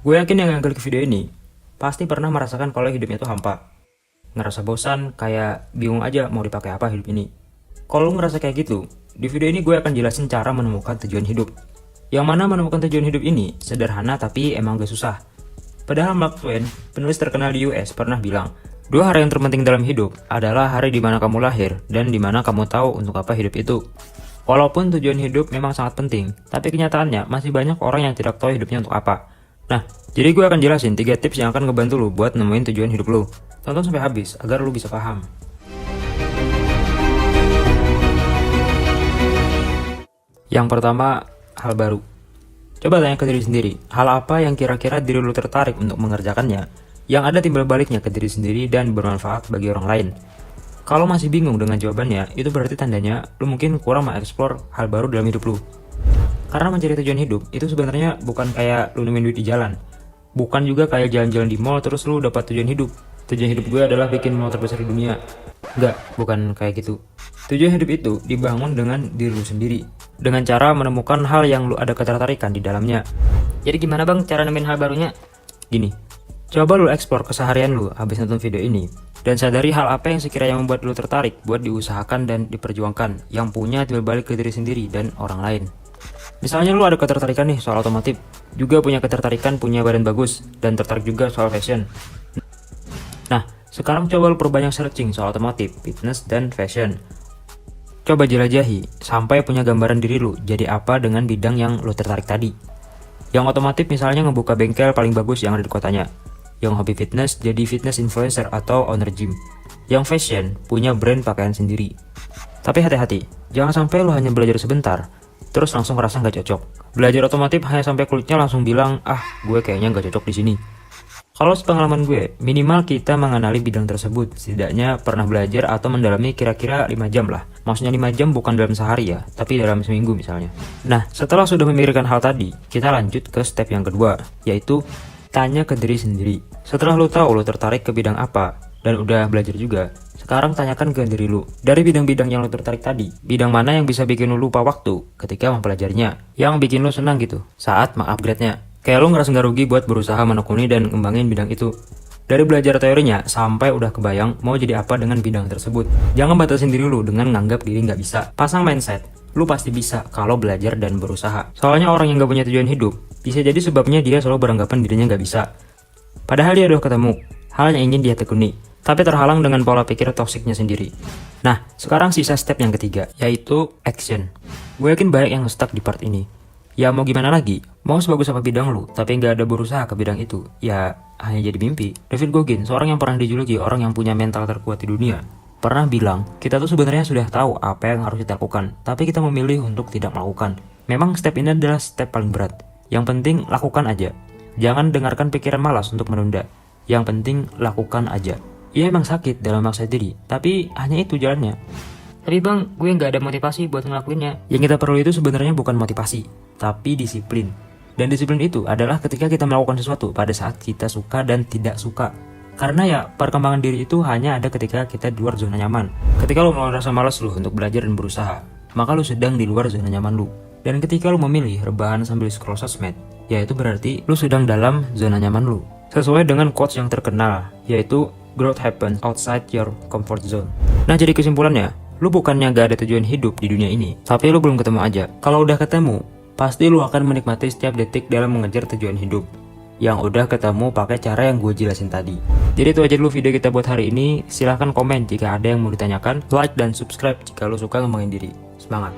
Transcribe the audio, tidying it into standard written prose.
Gue yakin yang klik video ini pasti pernah merasakan kalau hidupnya tuh hampa. Ngerasa bosan, kayak bingung aja mau dipakai apa hidup ini. Kalau lu ngerasa kayak gitu, di video ini gue akan jelasin cara menemukan tujuan hidup. Yang mana menemukan tujuan hidup ini sederhana tapi emang gak susah. Padahal Mark Twain, penulis terkenal di US, pernah bilang, dua hari yang terpenting dalam hidup adalah hari di mana kamu lahir dan di mana kamu tahu untuk apa hidup itu. Walaupun tujuan hidup memang sangat penting, tapi kenyataannya masih banyak orang yang tidak tahu hidupnya untuk apa. Nah, jadi gue akan jelasin 3 tips yang akan ngebantu lu buat nemuin tujuan hidup lu. Tonton sampai habis agar lu bisa paham. Yang pertama, hal baru. Coba tanya ke diri sendiri, hal apa yang kira-kira diri lu tertarik untuk mengerjakannya, yang ada timbal baliknya ke diri sendiri dan bermanfaat bagi orang lain. Kalau masih bingung dengan jawabannya, itu berarti tandanya lu mungkin kurang mengeksplor hal baru dalam hidup lu. Karena mencari tujuan hidup itu sebenarnya bukan kayak lu nemuin duit di jalan. Bukan juga kayak jalan-jalan di mall terus lu dapat tujuan hidup. Tujuan hidup gue adalah bikin mall terbesar di dunia. Enggak, bukan kayak gitu. Tujuan hidup itu dibangun dengan diri lu sendiri. Dengan cara menemukan hal yang lu ada ketertarikan di dalamnya. Jadi gimana bang cara nemuin hal barunya? Gini, coba lu eksplor keseharian lu habis nonton video ini. Dan sadari hal apa yang sekiranya membuat lu tertarik buat diusahakan dan diperjuangkan. Yang punya timbal balik ke diri sendiri dan orang lain. Misalnya lu ada ketertarikan nih soal otomotif, juga punya ketertarikan punya badan bagus, dan tertarik juga soal fashion. Nah, sekarang coba lu perbanyak searching soal otomotif, fitness, dan fashion. Coba jelajahi, sampai punya gambaran diri lu jadi apa dengan bidang yang lu tertarik tadi. Yang otomotif misalnya ngebuka bengkel paling bagus yang ada di kotanya. Yang hobi fitness jadi fitness influencer atau owner gym. Yang fashion punya brand pakaian sendiri. Tapi hati-hati, jangan sampai lu hanya belajar sebentar, terus langsung ngerasa nggak cocok. Belajar otomotif hanya sampai kulitnya langsung bilang, gue kayaknya nggak cocok di sini. Kalau sepengalaman gue, minimal kita mengenali bidang tersebut, setidaknya pernah belajar atau mendalami kira-kira 5 jam lah. Maksudnya 5 jam bukan dalam sehari ya, tapi dalam seminggu misalnya. Nah, setelah sudah memikirkan hal tadi, kita lanjut ke step yang kedua, yaitu tanya ke diri sendiri. Setelah lu tahu lu tertarik ke bidang apa, dan udah belajar juga, sekarang tanyakan ke diri lu, dari bidang-bidang yang lu tertarik tadi, bidang mana yang bisa bikin lu lupa waktu ketika mempelajarinya, yang bikin lu senang gitu saat mengupgrade-nya. Kayak lu ngerasa nggak rugi buat berusaha menekuni dan ngembangin bidang itu. Dari belajar teorinya sampai udah kebayang mau jadi apa dengan bidang tersebut. Jangan batasin diri lu dengan nganggap diri nggak bisa. Pasang mindset, lu pasti bisa kalau belajar dan berusaha. Soalnya orang yang nggak punya tujuan hidup, bisa jadi sebabnya dia selalu beranggapan dirinya nggak bisa. Padahal dia udah ketemu hal yang ingin dia tekuni, tapi terhalang dengan pola pikir toksiknya sendiri. Nah, sekarang sisa step yang ketiga, yaitu action. Gue yakin banyak yang stuck di part ini. Ya mau gimana lagi, mau sebagus apa bidang lu, tapi nggak ada berusaha ke bidang itu, ya hanya jadi mimpi. David Goggins, seorang yang pernah dijuluki orang yang punya mental terkuat di dunia, pernah bilang, kita tuh sebenarnya sudah tahu apa yang harus kita lakukan, tapi kita memilih untuk tidak melakukan. Memang step ini adalah step paling berat. Yang penting lakukan aja. Jangan dengarkan pikiran malas untuk menunda. Yang penting lakukan aja. Ia emang sakit dalam maksa diri, tapi hanya itu jalannya. Tapi bang, gue nggak ada motivasi buat ngelakuinnya. Yang kita perlu itu sebenarnya bukan motivasi, tapi disiplin. Dan disiplin itu adalah ketika kita melakukan sesuatu pada saat kita suka dan tidak suka. Karena ya, perkembangan diri itu hanya ada ketika kita di luar zona nyaman. Ketika lu merasa malas lu untuk belajar dan berusaha, maka lu sedang di luar zona nyaman lu. Dan ketika lu memilih rebahan sambil scroll sosmed, ya itu berarti lu sedang dalam zona nyaman lu. Sesuai dengan quotes yang terkenal, yaitu growth happens outside your comfort zone. Nah, jadi kesimpulannya, lu bukannya gak ada tujuan hidup di dunia ini, tapi lu belum ketemu aja. Kalau udah ketemu, pasti lu akan menikmati setiap detik dalam mengejar tujuan hidup yang udah ketemu pakai cara yang gue jelasin tadi. Jadi itu aja dulu video kita buat hari ini. Silahkan komen jika ada yang mau ditanyakan, like dan subscribe jika lu suka ngembangin diri. Semangat!